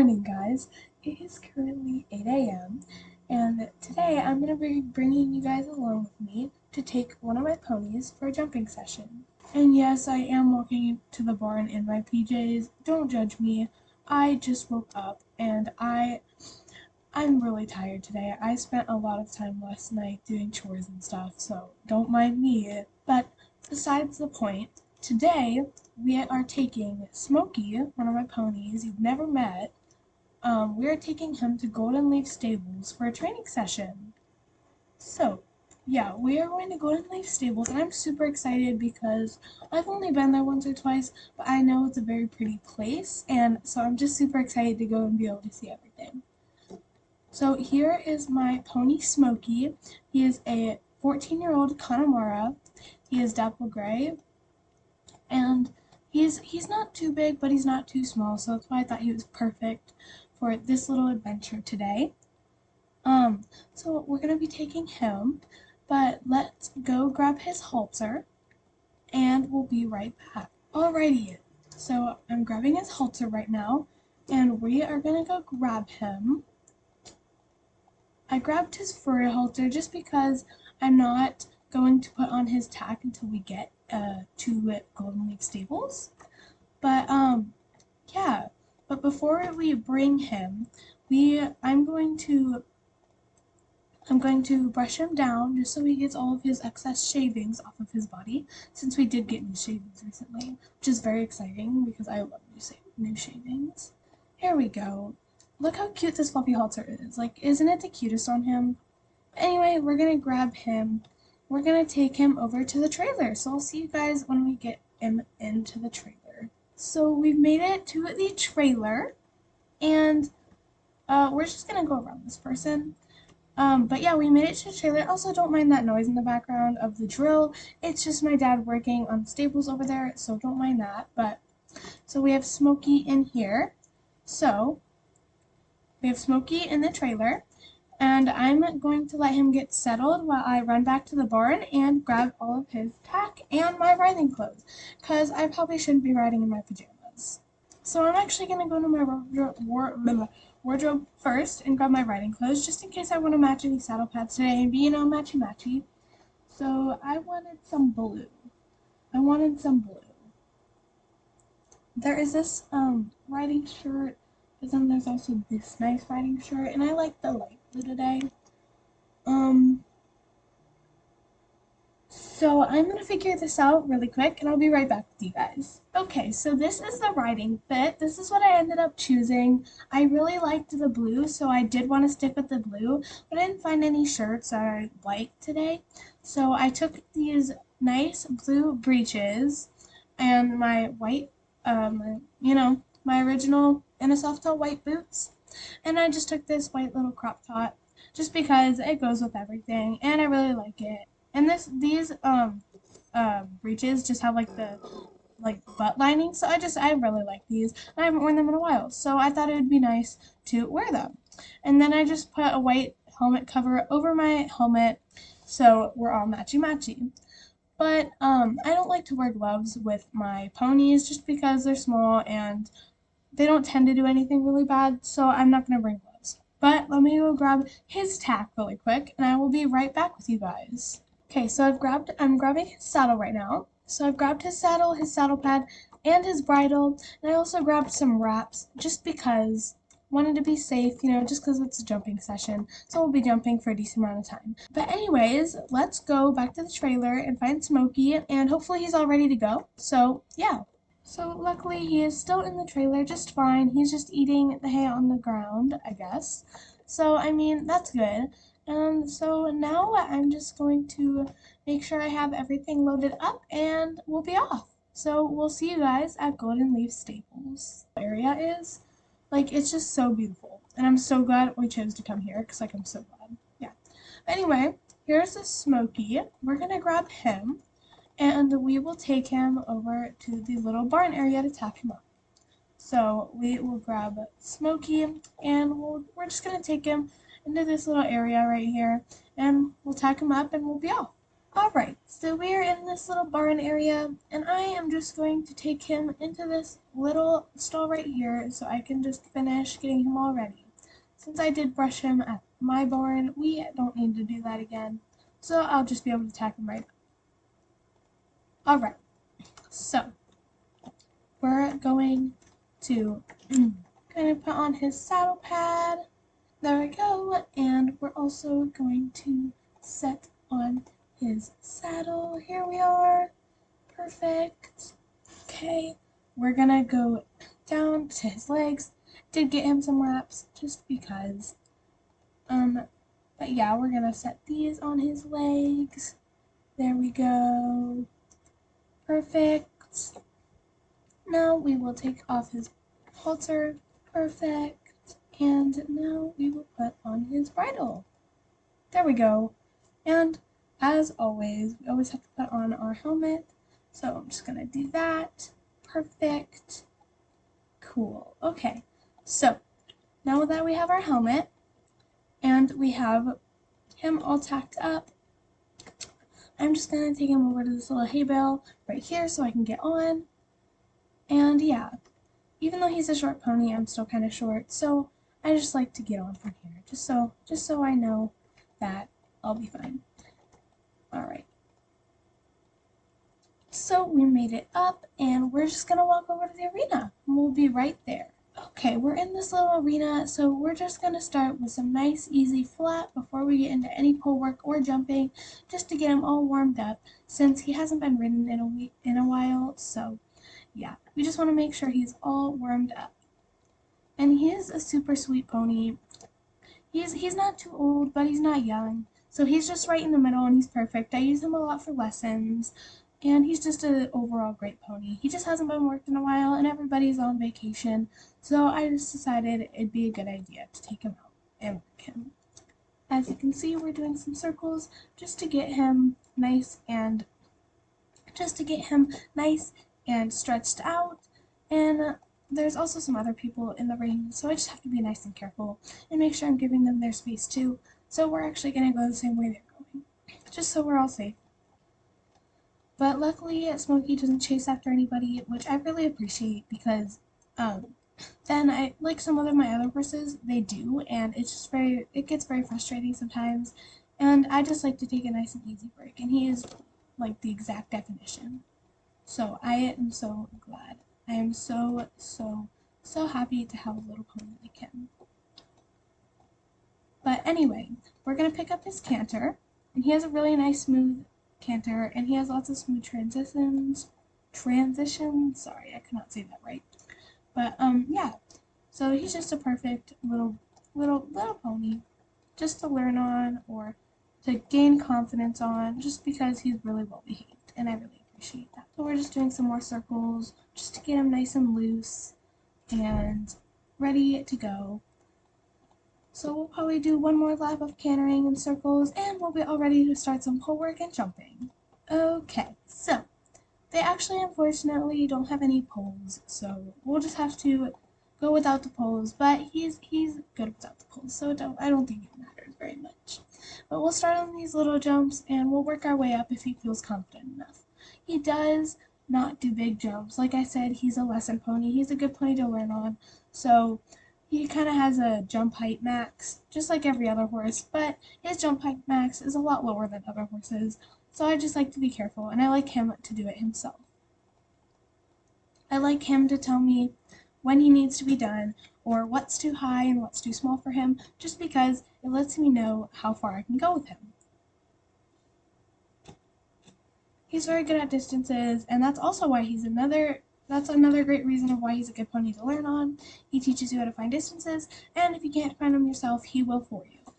morning, guys. It is currently 8 a.m. and today I'm going to be bringing you guys along with me to take one of my ponies for a jumping session. And yes, I am walking to the barn in my PJs. Don't judge me. I just woke up and I'm really tired today. I spent a lot of time last night doing chores and stuff, so don't mind me. But besides the point, today we are taking Smokey, one of my ponies you've never met. We are taking him to Golden Leaf Stables for a training session. So, yeah, we are going to Golden Leaf Stables, and I'm super excited because I've only been there once or twice, but I know it's a very pretty place, and so I'm just super excited to go and be able to see everything. So here is my pony Smokey. He is a 14-year-old Connemara. He is dapple gray, and he's not too big, but he's not too small, so that's why I thought he was perfect for this little adventure today. So we're gonna be taking him, but let's go grab his halter, and we'll be right back. Alrighty, so I'm grabbing his halter right now, and we are gonna go grab him. I grabbed his furry halter just because I'm not going to put on his tack until we get to Golden Leaf Stables. But yeah. But before we bring him, I'm going to brush him down just so he gets all of his excess shavings off of his body, since we did get new shavings recently, which is very exciting because I love new shavings. Here we go. Look how cute this fluffy halter is. Like, isn't it the cutest on him? Anyway, we're gonna grab him. We're gonna take him over to the trailer. So I'll see you guys when we get him into the trailer. So we've made it to the trailer, and we're just gonna go around this person. But yeah, we made it to the trailer. Also, don't mind that noise in the background of the drill. It's just my dad working on the stables over there, so don't mind that. But so we have Smokey in here. So we have Smokey in the trailer, and I'm going to let him get settled while I run back to the barn and grab all of his tack and my riding clothes, because I probably shouldn't be riding in my pajamas. So I'm actually going to go to my wardrobe first and grab my riding clothes, just in case I want to match any saddle pads today and be, matchy-matchy. So I wanted some blue. There is this riding shirt, but then there's also this nice riding shirt, and I like the light blue today. So I'm gonna figure this out really quick, and I'll be right back with you guys. Okay, so this is the riding fit. This is what I ended up choosing. I really liked the blue, so I did want to stick with the blue, but I didn't find any shirts that I liked today. So I took these nice blue breeches and my white, my original NSFTA white boots, and I just took this white little crop top just because it goes with everything, and I really like it. And these breeches just have like the butt lining, so I really like these. I haven't worn them in a while, so I thought it would be nice to wear them. And then I just put a white helmet cover over my helmet, so we're all matchy-matchy. But I don't like to wear gloves with my ponies just because they're small and they don't tend to do anything really bad, so I'm not going to bring gloves. But let me go grab his tack really quick, and I will be right back with you guys. Okay, so I'm grabbing his saddle right now. So I've grabbed his saddle pad, and his bridle, and I also grabbed some wraps just because wanted to be safe, just because it's a jumping session, so we'll be jumping for a decent amount of time. But anyways, let's go back to the trailer and find Smokey, and hopefully he's all ready to go. So yeah. So luckily he is still in the trailer just fine. He's just eating the hay on the ground, I guess. So I mean, that's good. And so now I'm just going to make sure I have everything loaded up, and we'll be off. So we'll see you guys at Golden Leaf Stables. Area is it's just so beautiful, and I'm so glad we chose to come here because I'm so glad. Yeah. Anyway, here's the Smokey. We're gonna grab him, and we will take him over to the little barn area to tack him up. So we will grab Smokey, and we're just gonna take him into this little area right here, and we'll tack him up, and we'll be off. Alright, so we're in this little barn area, and I am just going to take him into this little stall right here so I can just finish getting him all ready. Since I did brush him at my barn, we don't need to do that again, so I'll just be able to tack him right up. Alright, so we're going to kind of put on his saddle pad. There we go, and we're also going to set on his saddle. Here we are. Perfect. Okay, we're gonna go down to his legs. Did get him some wraps just because. But yeah, we're gonna set these on his legs. There we go. Perfect. Now we will take off his halter. Perfect. And now we will put on his bridle. There we go. And as always, we always have to put on our helmet. So I'm just gonna do that. Perfect. Cool. Okay. So now that we have our helmet and we have him all tacked up, I'm just gonna take him over to this little hay bale right here so I can get on. And yeah, even though he's a short pony, I'm still kind of short, so I just like to get on from here, just so I know that I'll be fine. All right. So we made it up, and we're just gonna walk over to the arena, and we'll be right there. Okay, we're in this little arena, so we're just gonna start with some nice, easy flat before we get into any pole work or jumping, just to get him all warmed up, since he hasn't been ridden in a while. So yeah, we just want to make sure he's all warmed up. And he is a super sweet pony. He's not too old, but he's not young. So he's just right in the middle, and he's perfect. I use him a lot for lessons, and he's just an overall great pony. He just hasn't been worked in a while, and everybody's on vacation, so I just decided it'd be a good idea to take him out and work him. As you can see, we're doing some circles just to get him nice and stretched out. And there's also some other people in the ring, so I just have to be nice and careful and make sure I'm giving them their space too. So we're actually going to go the same way they're going, just so we're all safe. But luckily, Smokey doesn't chase after anybody, which I really appreciate, because then I like some of my other horses, they do, and it gets very frustrating sometimes. And I just like to take a nice and easy break, and he is like the exact definition. So I am so glad. I am so happy to have a little pony like him. But anyway, we're going to pick up his canter, and he has a really nice smooth canter, and he has lots of smooth transitions, sorry, I could not say that right. But yeah, so he's just a perfect little pony just to learn on, or to gain confidence on, just because he's really well behaved, and I really appreciate that. So we're just doing some more circles just to get him nice and loose and ready to go. So we'll probably do one more lap of cantering and circles, and we'll be all ready to start some pole work and jumping. Okay, so they actually unfortunately don't have any poles, so we'll just have to go without the poles, but he's good without the poles, so I don't think it matters very much. But we'll start on these little jumps, and we'll work our way up if he feels confident enough. He does not do big jumps. Like I said, he's a lesson pony. He's a good pony to learn on, so he kind of has a jump height max, just like every other horse, but his jump height max is a lot lower than other horses, so I just like to be careful, and I like him to do it himself. I like him to tell me when he needs to be done, or what's too high and what's too small for him, just because it lets me know how far I can go with him. He's very good at distances, and that's also why that's another great reason of why he's a good pony to learn on. He teaches you how to find distances, and if you can't find them yourself, he will for you.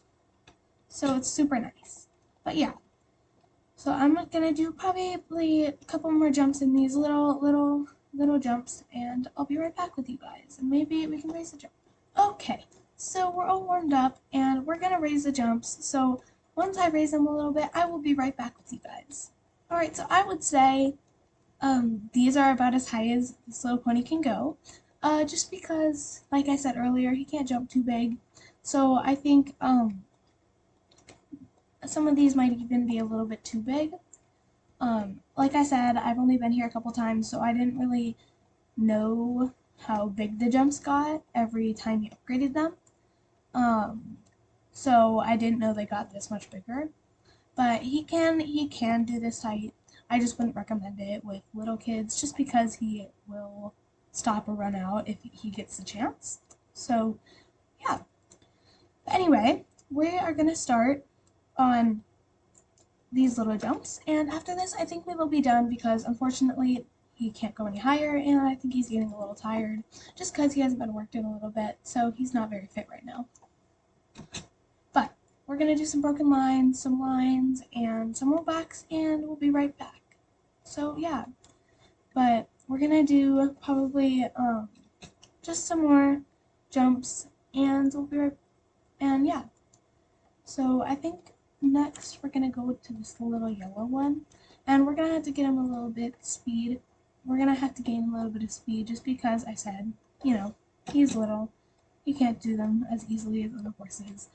So it's super nice. But yeah. So I'm gonna do probably a couple more jumps in these little jumps, and I'll be right back with you guys, and maybe we can raise the jump. Okay, so we're all warmed up, and we're gonna raise the jumps. So once I raise them a little bit, I will be right back with you guys. Alright, so I would say these are about as high as this little pony can go. Just because, like I said earlier, he can't jump too big. So I think Some of these might even be a little bit too big. Like I said, I've only been here a couple times, so I didn't really know how big the jumps got every time you upgraded them. Um, so I didn't know they got this much bigger. But he can do this height. I just wouldn't recommend it with little kids just because he will stop or run out if he gets the chance. So yeah. But anyway, we are gonna start on these little jumps, and after this I think we will be done because unfortunately he can't go any higher, and I think he's getting a little tired just because he hasn't been worked in a little bit, so he's not very fit right now. But we're gonna do some broken lines, and some rollbacks, and we'll be right back. So yeah, but we're gonna do probably just some more jumps, and we'll be right. And yeah, so I think next we're gonna go to this little yellow one, and we're gonna have to get him a little bit speed. We're gonna have to gain a little bit of speed just because I said, he's little. He can't do them as easily as other horses.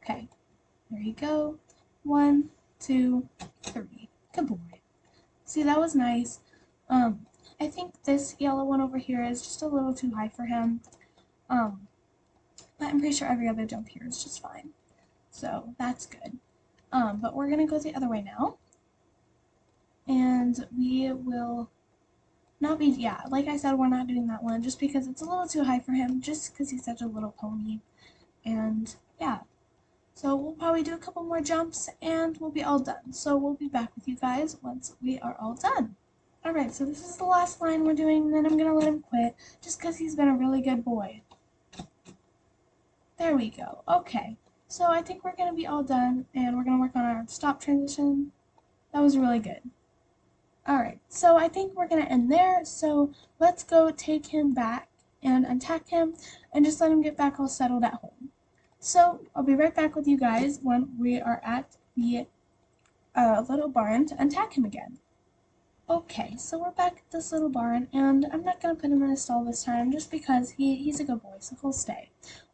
Okay, there you go. 1, 2, 3. Good boy. See, that was nice. I think this yellow one over here is just a little too high for him. But I'm pretty sure every other jump here is just fine. So that's good. But we're gonna go the other way now. And we will not be, yeah, like I said, we're not doing that one just because it's a little too high for him, just because he's such a little pony. And yeah. So we'll probably do a couple more jumps and we'll be all done. So we'll be back with you guys once we are all done. Alright, so this is the last line we're doing, and then I'm going to let him quit just because he's been a really good boy. There we go. Okay, so I think we're going to be all done, and we're going to work on our stop transition. That was really good. Alright, so I think we're going to end there, so let's go take him back and attack him and just let him get back all settled at home. So I'll be right back with you guys when we are at the little barn to attack him again. Okay, so we're back at this little barn, and I'm not going to put him in a stall this time just because he's a good boy, so he'll stay.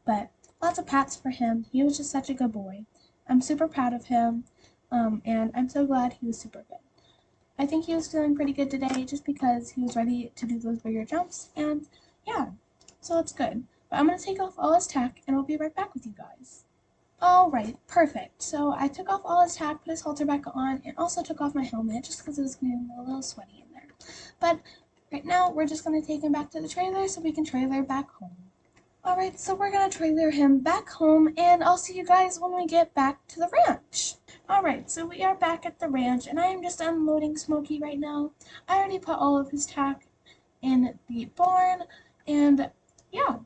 But lots of pats for him. He was just such a good boy. I'm super proud of him, and I'm so glad he was super good. I think he was feeling pretty good today just because he was ready to do those bigger jumps, and yeah, so that's good. But I'm going to take off all his tack, and I'll be right back with you guys. Alright, perfect. So I took off all his tack, put his halter back on, and also took off my helmet just because it was getting a little sweaty in there. But right now, we're just going to take him back to the trailer so we can trailer back home. Alright, so we're going to trailer him back home, and I'll see you guys when we get back to the ranch. Alright, so we are back at the ranch, and I am just unloading Smokey right now. I already put all of his tack in the barn, and yeah.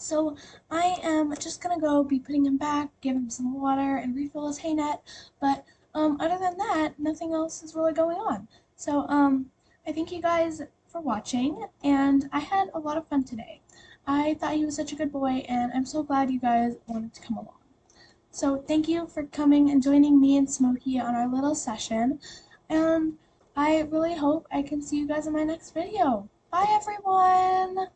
So I am just gonna go be putting him back, give him some water, and refill his hay net. But other than that, nothing else is really going on. So I thank you guys for watching, and I had a lot of fun today. I thought he was such a good boy, and I'm so glad you guys wanted to come along. So thank you for coming and joining me and Smokey on our little session, and I really hope I can see you guys in my next video. Bye everyone!